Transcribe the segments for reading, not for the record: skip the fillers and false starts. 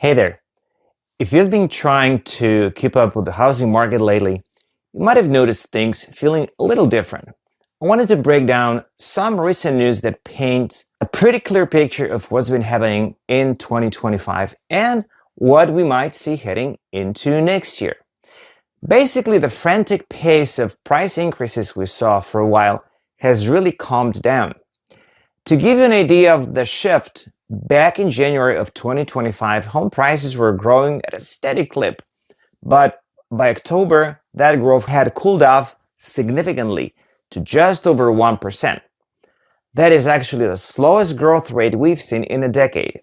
Hey there. If you've been trying to keep up with the housing market lately, you might have noticed things feeling a little different. I wanted to break down some recent news that paints a pretty clear picture of what's been happening in 2025 and what we might see heading into next year. Basically, the frantic pace of price increases we saw for a while has really calmed down. To give you an idea of the shift, back in January of 2025, home prices were growing at a steady clip, but by October, that growth had cooled off significantly to just over 1%. That is actually the slowest growth rate we've seen in a decade.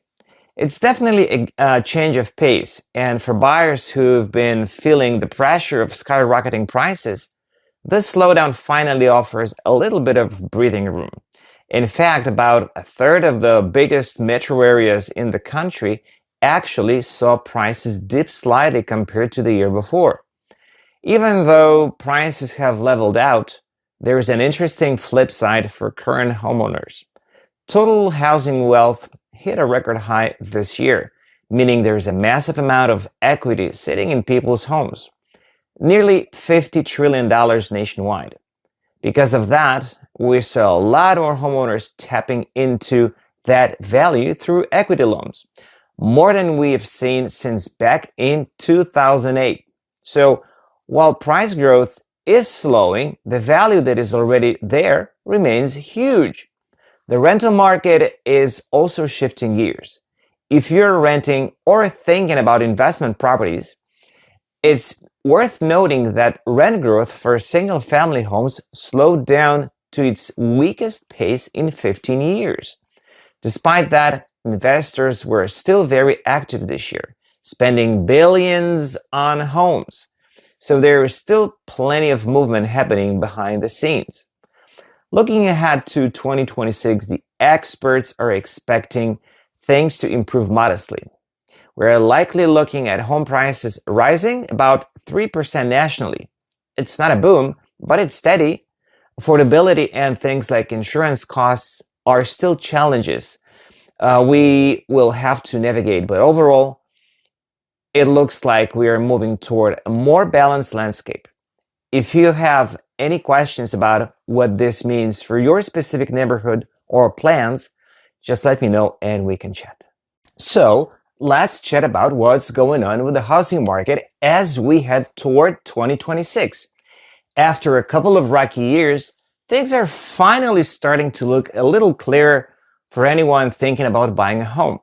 It's definitely a change of pace, and for buyers who've been feeling the pressure of skyrocketing prices, this slowdown finally offers a little bit of breathing room. In fact, about a third of the biggest metro areas in the country actually saw prices dip slightly compared to the year before. Even though prices have leveled out, there is an interesting flip side for current homeowners. Total housing wealth hit a record high this year, meaning there is a massive amount of equity sitting in people's homes, nearly $50 trillion nationwide. Because of that, we saw a lot more homeowners tapping into that value through equity loans, more than we have seen since back in 2008. So while price growth is slowing, the value that is already there remains huge. The rental market is also shifting gears. If you're renting or thinking about investment properties, it's worth noting that rent growth for single-family homes slowed down to its weakest pace in 15 years. Despite that, investors were still very active this year, spending billions on homes. So there is still plenty of movement happening behind the scenes. Looking ahead to 2026, the experts are expecting things to improve modestly. We're likely looking at home prices rising about 3% nationally. It's not a boom, but it's steady. Affordability and things like insurance costs are still challenges we will have to navigate, but overall, it looks like we are moving toward a more balanced landscape. If you have any questions about what this means for your specific neighborhood or plans, just let me know and we can chat. So, let's chat about what's going on with the housing market as we head toward 2026. After a couple of rocky years, things are finally starting to look a little clearer for anyone thinking about buying a home.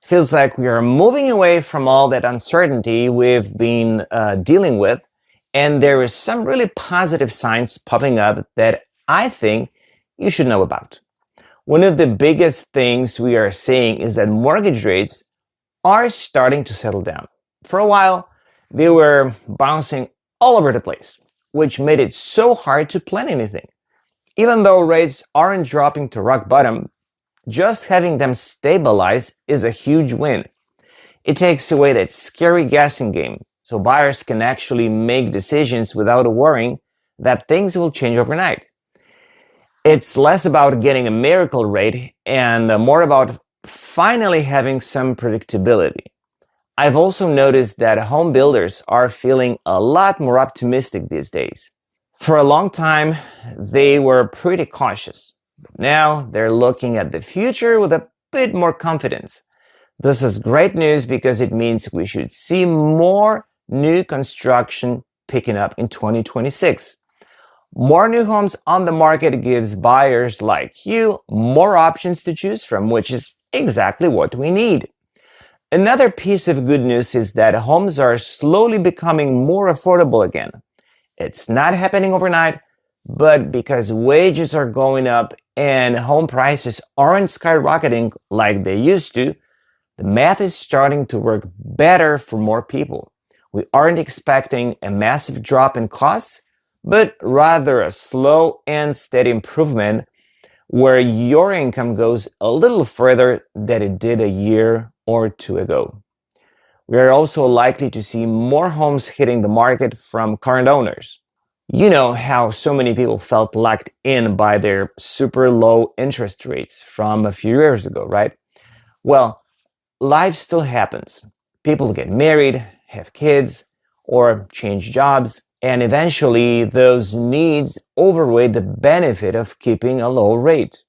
It feels like we are moving away from all that uncertainty we've been dealing with, and there is some really positive signs popping up that I think you should know about. One of the biggest things we are seeing is that mortgage rates are starting to settle down. For a while, they were bouncing all over the place, which made it so hard to plan anything. Even though rates aren't dropping to rock bottom, just having them stabilize is a huge win. It takes away that scary guessing game, so buyers can actually make decisions without worrying that things will change overnight. It's less about getting a miracle rate and more about finally having some predictability. I've also noticed that home builders are feeling a lot more optimistic these days. For a long time, they were pretty cautious. But now they're looking at the future with a bit more confidence. This is great news because it means we should see more new construction picking up in 2026. More new homes on the market gives buyers like you more options to choose from, which is exactly what we need. Another piece of good news is that homes are slowly becoming more affordable again. It's not happening overnight, but because wages are going up and home prices aren't skyrocketing like they used to, the math is starting to work better for more people. We aren't expecting a massive drop in costs, but rather a slow and steady improvement where your income goes a little further than it did a year or two ago. We are also likely to see more homes hitting the market from current owners. You know how so many people felt locked in by their super low interest rates from a few years ago, right? Well, life still happens. People get married, have kids, or change jobs, and eventually those needs overweigh the benefit of keeping a low rate.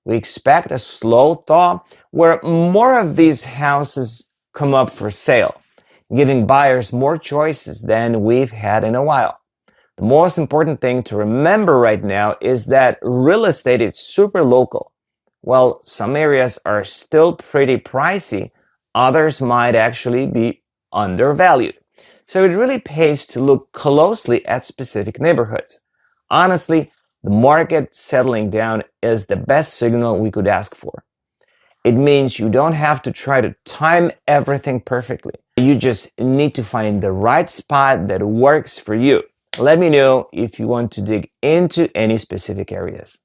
We expect a slow thaw where more of these houses come up for sale, giving buyers more choices than we've had in a while. The most important thing to remember right now is that real estate is super local. While some areas are still pretty pricey, others might actually be undervalued. So it really pays to look closely at specific neighborhoods. Honestly, the market settling down is the best signal we could ask for. It means you don't have to try to time everything perfectly. You just need to find the right spot that works for you. Let me know if you want to dig into any specific areas.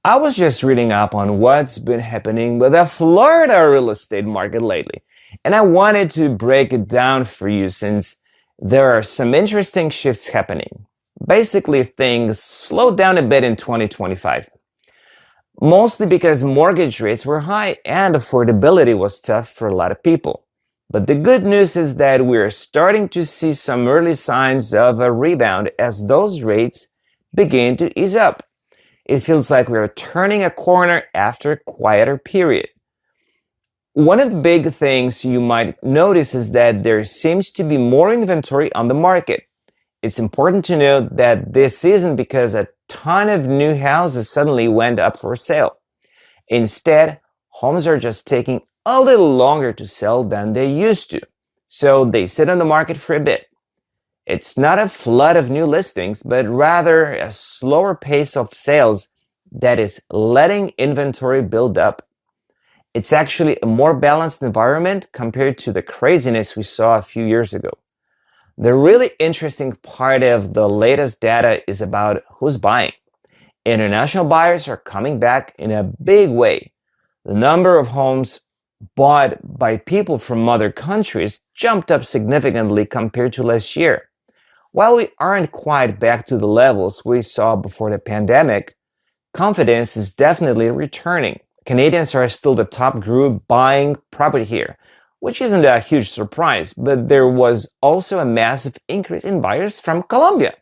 I was just reading up on what's been happening with the Florida real estate market lately, and I wanted to break it down for you since there are some interesting shifts happening. Basically, things slowed down a bit in 2025, mostly because mortgage rates were high and affordability was tough for a lot of people. But the good news is that we're starting to see some early signs of a rebound as those rates begin to ease up. It feels like we're turning a corner after a quieter period. One of the big things you might notice is that there seems to be more inventory on the market. It's important to note that this isn't because a ton of new houses suddenly went up for sale. Instead, homes are just taking a little longer to sell than they used to, so they sit on the market for a bit. It's not a flood of new listings, but rather a slower pace of sales that is letting inventory build up. It's actually a more balanced environment compared to the craziness we saw a few years ago. The really interesting part of the latest data is about who's buying. International buyers are coming back in a big way. The number of homes bought by people from other countries jumped up significantly compared to last year. While we aren't quite back to the levels we saw before the pandemic, confidence is definitely returning. Canadians are still the top group buying property here, which isn't a huge surprise, but there was also a massive increase in buyers from Colombia.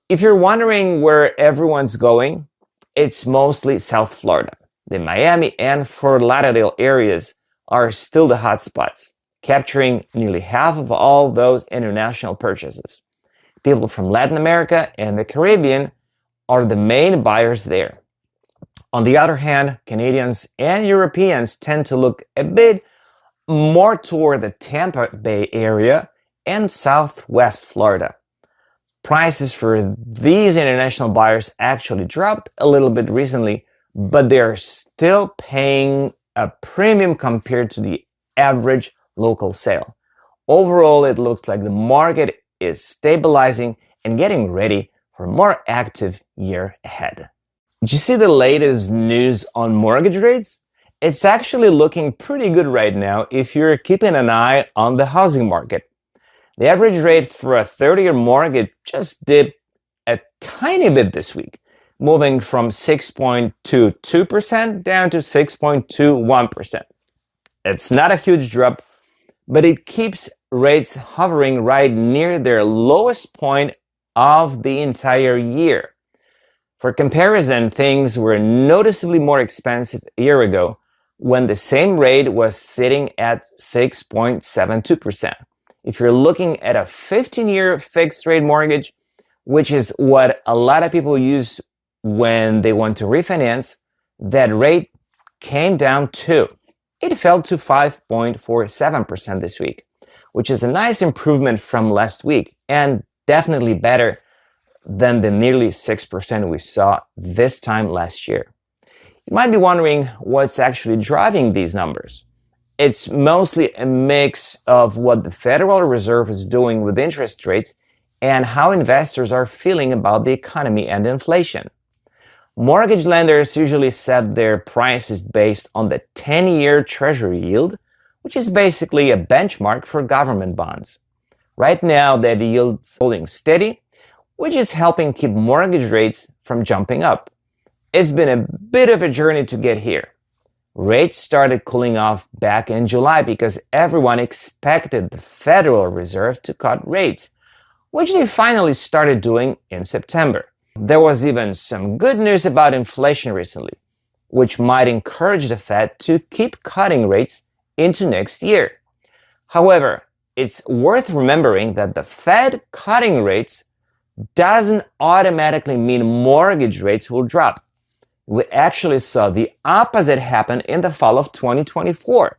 If you're wondering where everyone's going, it's mostly South Florida. The Miami and Fort Lauderdale areas are still the hot spots, capturing nearly half of all those international purchases. People from Latin America and the Caribbean are the main buyers there. On the other hand, Canadians and Europeans tend to look a bit more toward the Tampa Bay area and Southwest Florida. Prices for these international buyers actually dropped a little bit recently, but they're still paying a premium compared to the average local sale. Overall, it looks like the market is stabilizing and getting ready for a more active year ahead. Did you see the latest news on mortgage rates? It's actually looking pretty good right now if you're keeping an eye on the housing market. The average rate for a 30-year mortgage just dipped a tiny bit this week, moving from 6.22% down to 6.21%. It's not a huge drop, but it keeps rates hovering right near their lowest point of the entire year. For comparison, things were noticeably more expensive a year ago when the same rate was sitting at 6.72%. If you're looking at a 15-year fixed rate mortgage, which is what a lot of people use when they want to refinance, that rate came down too. It fell to 5.47% this week, which is a nice improvement from last week and definitely better than the nearly 6% we saw this time last year. You might be wondering what's actually driving these numbers. It's mostly a mix of what the Federal Reserve is doing with interest rates and how investors are feeling about the economy and inflation. Mortgage lenders usually set their prices based on the 10-year Treasury yield, which is basically a benchmark for government bonds. Right now, that yield's holding steady, which is helping keep mortgage rates from jumping up. It's been a bit of a journey to get here. Rates started cooling off back in July because everyone expected the Federal Reserve to cut rates, which they finally started doing in September. There was even some good news about inflation recently, which might encourage the Fed to keep cutting rates into next year. However, it's worth remembering that the Fed cutting rates doesn't automatically mean mortgage rates will drop. We actually saw the opposite happen in the fall of 2024.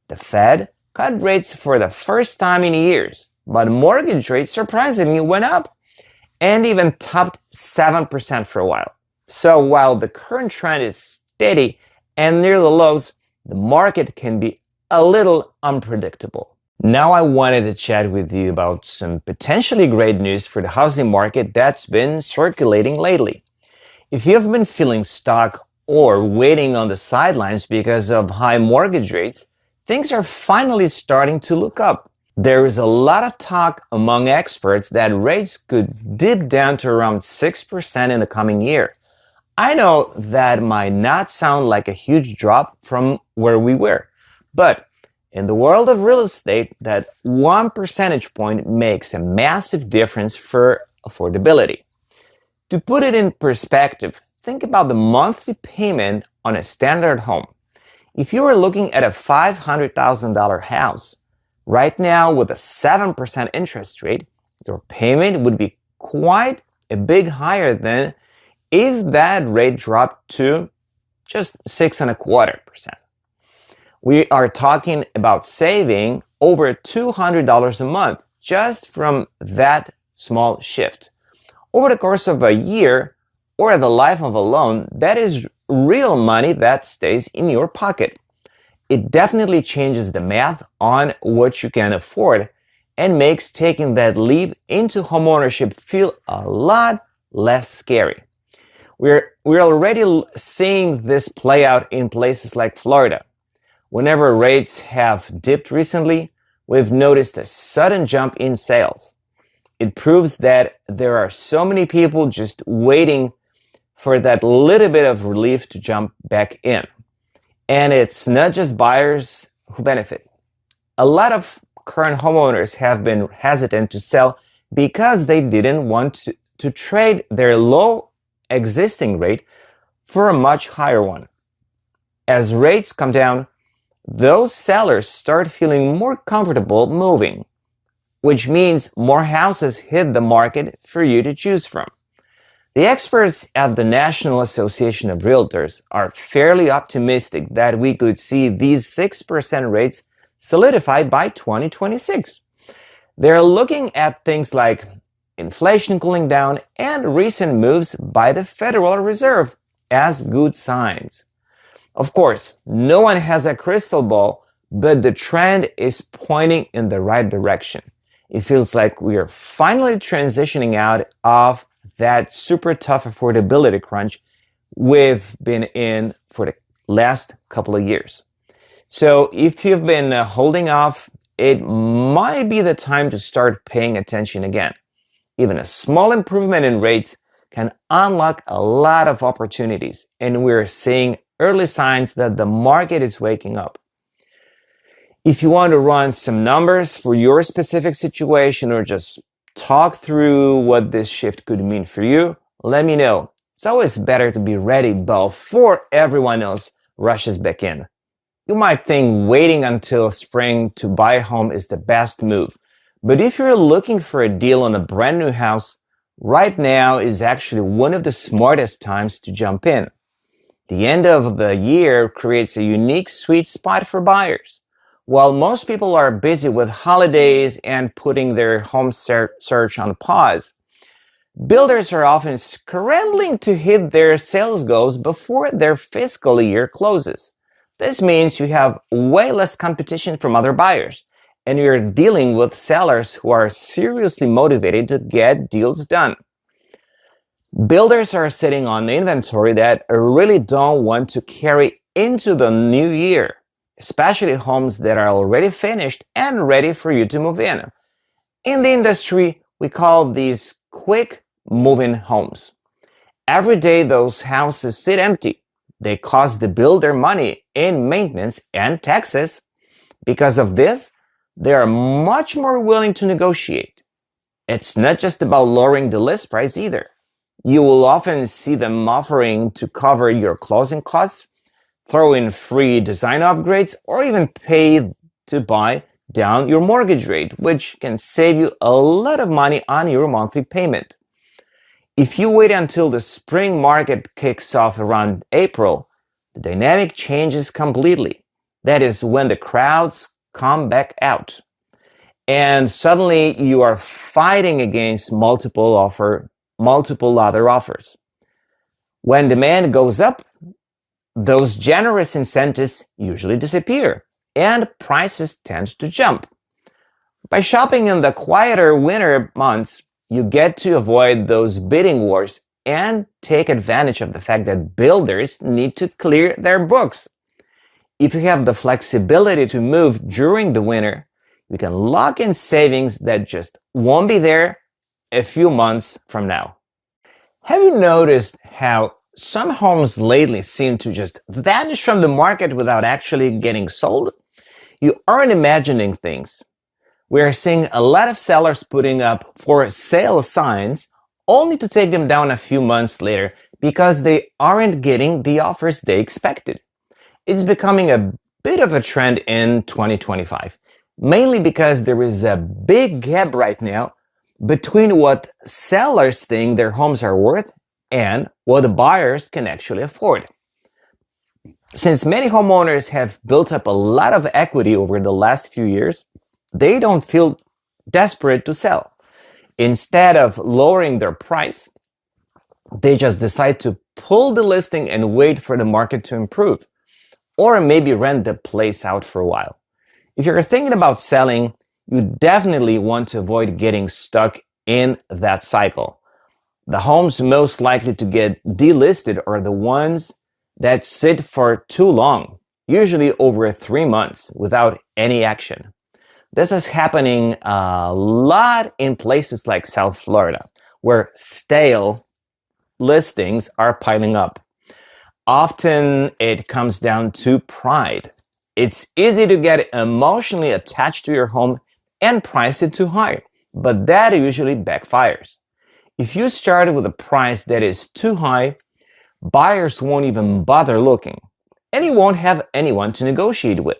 The Fed cut rates for the first time in years, but mortgage rates surprisingly went up and even topped 7% for a while. So while the current trend is steady and near the lows, the market can be a little unpredictable. Now I wanted to chat with you about some potentially great news for the housing market that's been circulating lately. If you've been feeling stuck or waiting on the sidelines because of high mortgage rates, things are finally starting to look up. There is a lot of talk among experts that rates could dip down to around 6% in the coming year. I know that might not sound like a huge drop from where we were, but in the world of real estate, that 1 percentage point makes a massive difference for affordability. To put it in perspective, think about the monthly payment on a standard home. If you were looking at a $500,000 house, right now with a 7% interest rate, your payment would be quite a bit higher than if that rate dropped to just 6.25%. We are talking about saving over $200 a month just from that small shift. Over the course of a year or the life of a loan, that is real money that stays in your pocket. It definitely changes the math on what you can afford and makes taking that leap into homeownership feel a lot less scary. We're already seeing this play out in places like Florida. Whenever rates have dipped recently, we've noticed a sudden jump in sales. It proves that there are so many people just waiting for that little bit of relief to jump back in. And it's not just buyers who benefit. A lot of current homeowners have been hesitant to sell because they didn't want to trade their low existing rate for a much higher one. As rates come down, those sellers start feeling more comfortable moving, which means more houses hit the market for you to choose from. The experts at the National Association of Realtors are fairly optimistic that we could see these 6% rates solidified by 2026. They're looking at things like inflation cooling down and recent moves by the Federal Reserve as good signs. Of course, no one has a crystal ball, but the trend is pointing in the right direction. It feels like we are finally transitioning out of that super tough affordability crunch we've been in for the last couple of years. So if you've been holding off, it might be the time to start paying attention again. Even a small improvement in rates can unlock a lot of opportunities, and we're seeing early signs that the market is waking up. If you want to run some numbers for your specific situation or just talk through what this shift could mean for you, let me know. It's always better to be ready before everyone else rushes back in. You might think waiting until spring to buy a home is the best move, but if you're looking for a deal on a brand new house, right now is actually one of the smartest times to jump in. The end of the year creates a unique sweet spot for buyers. While most people are busy with holidays and putting their home search on pause, builders are often scrambling to hit their sales goals before their fiscal year closes. This means you have way less competition from other buyers, and you're dealing with sellers who are seriously motivated to get deals done. Builders are sitting on inventory that really don't want to carry into the new year, especially homes that are already finished and ready for you to move in. In the industry, we call these quick move-in homes. Every day those houses sit empty, they cost the builder money in maintenance and taxes. Because of this, they are much more willing to negotiate. It's not just about lowering the list price either. You will often see them offering to cover your closing costs, throw in free design upgrades, or even pay to buy down your mortgage rate, which can save you a lot of money on your monthly payment. If you wait until the spring market kicks off around April, the dynamic changes completely. That is when the crowds come back out. And suddenly you are fighting against multiple other offers. When demand goes up, those generous incentives usually disappear and prices tend to jump. By shopping in the quieter winter months, you get to avoid those bidding wars and take advantage of the fact that builders need to clear their books. If you have the flexibility to move during the winter, you can lock in savings that just won't be there a few months from now. Have you noticed how some homes lately seem to just vanish from the market without actually getting sold? You aren't imagining things. We are seeing a lot of sellers putting up for sale signs only to take them down a few months later because they aren't getting the offers they expected. It's becoming a bit of a trend in 2025, mainly because there is a big gap right now between what sellers think their homes are worth and what the buyers can actually afford. Since many homeowners have built up a lot of equity over the last few years, they don't feel desperate to sell. Instead of lowering their price, they just decide to pull the listing and wait for the market to improve, or maybe rent the place out for a while. If you're thinking about selling, you definitely want to avoid getting stuck in that cycle. The homes most likely to get delisted are the ones that sit for too long, usually over 3 months, without any action. This is happening a lot in places like South Florida, where stale listings are piling up. Often it comes down to pride. It's easy to get emotionally attached to your home and price it too high, but that usually backfires. If you start with a price that is too high, buyers won't even bother looking, and you won't have anyone to negotiate with.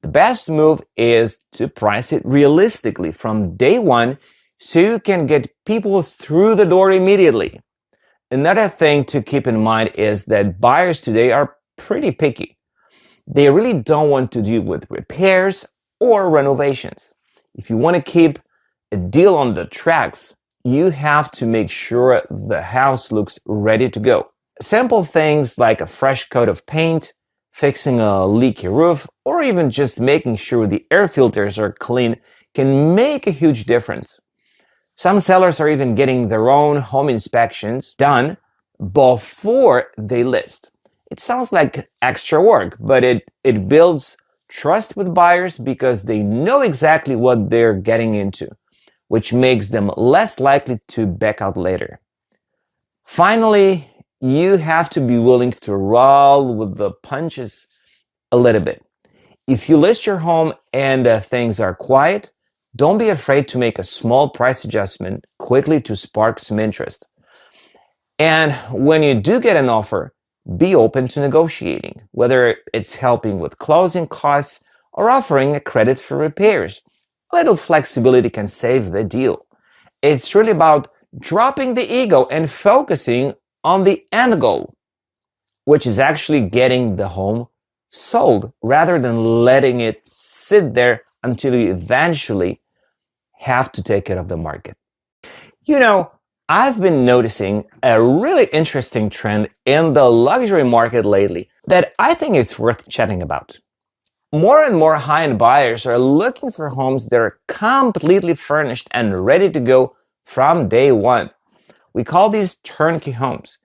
The best move is to price it realistically from day one so you can get people through the door immediately. Another thing to keep in mind is that buyers today are pretty picky. They really don't want to deal with repairs or renovations. If you want to keep a deal on the tracks, you have to make sure the house looks ready to go. Simple things like a fresh coat of paint, fixing a leaky roof, or even just making sure the air filters are clean can make a huge difference. Some sellers are even getting their own home inspections done before they list. It sounds like extra work, but it builds trust with buyers because they know exactly what they're getting into, which makes them less likely to back out later. Finally, you have to be willing to roll with the punches a little bit. If you list your home and things are quiet, don't be afraid to make a small price adjustment quickly to spark some interest. And when you do get an offer, be open to negotiating, whether it's helping with closing costs or offering a credit for repairs. A little flexibility can save the deal. It's really about dropping the ego and focusing on the end goal, which is actually getting the home sold rather than letting it sit there until you eventually have to take it off the market. You know, I've been noticing a really interesting trend in the luxury market lately that I think it's worth chatting about. More and more high-end buyers are looking for homes that are completely furnished and ready to go from day one. We call these turnkey homes,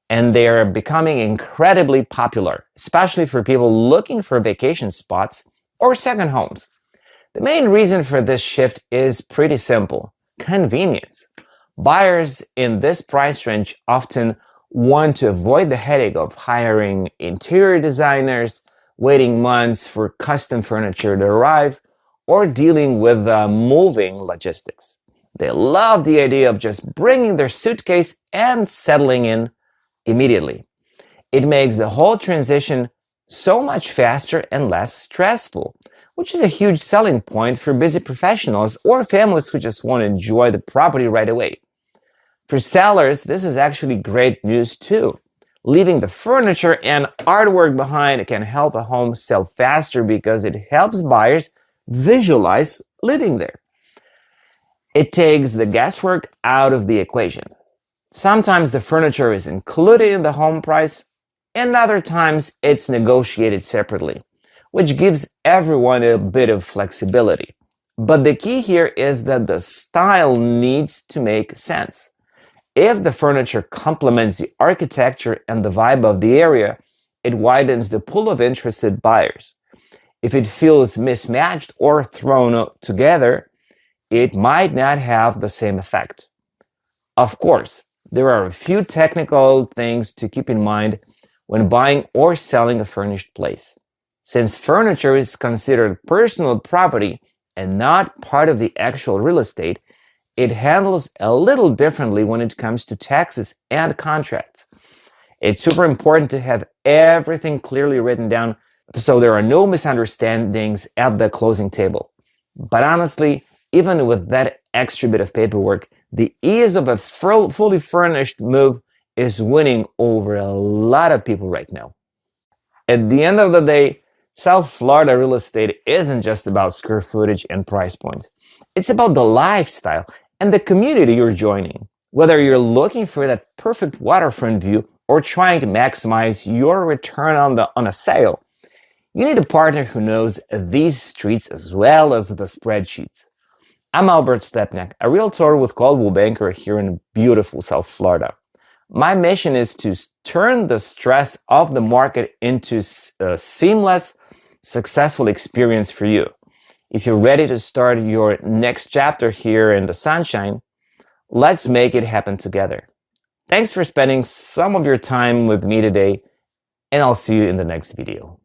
and they are becoming incredibly popular, especially for people looking for vacation spots or second homes. The main reason for this shift is pretty simple: convenience. Buyers in this price range often want to avoid the headache of hiring interior designers, waiting months for custom furniture to arrive, or dealing with moving logistics. They love the idea of just bringing their suitcase and settling in immediately. It makes the whole transition so much faster and less stressful, which is a huge selling point for busy professionals or families who just want to enjoy the property right away. For sellers, this is actually great news too. Leaving the furniture and artwork behind can help a home sell faster because it helps buyers visualize living there. It takes the guesswork out of the equation. Sometimes the furniture is included in the home price, and other times it's negotiated separately, which gives everyone a bit of flexibility. But the key here is that the style needs to make sense. If the furniture complements the architecture and the vibe of the area, it widens the pool of interested buyers. If it feels mismatched or thrown together, it might not have the same effect. Of course, there are a few technical things to keep in mind when buying or selling a furnished place. Since furniture is considered personal property and not part of the actual real estate, it handles a little differently when it comes to taxes and contracts. It's super important to have everything clearly written down so there are no misunderstandings at the closing table. But honestly, even with that extra bit of paperwork, the ease of a fully furnished move is winning over a lot of people right now. At the end of the day, South Florida real estate isn't just about square footage and price points. It's about the lifestyle and the community you're joining. Whether you're looking for that perfect waterfront view or trying to maximize your return on a sale, you need a partner who knows these streets as well as the spreadsheets. I'm Albert Stepniak, a realtor with Coldwell Banker here in beautiful South Florida. My mission is to turn the stress of the market into a seamless, successful experience for you. If you're ready to start your next chapter here in the sunshine, let's make it happen together. Thanks for spending some of your time with me today, and I'll see you in the next video.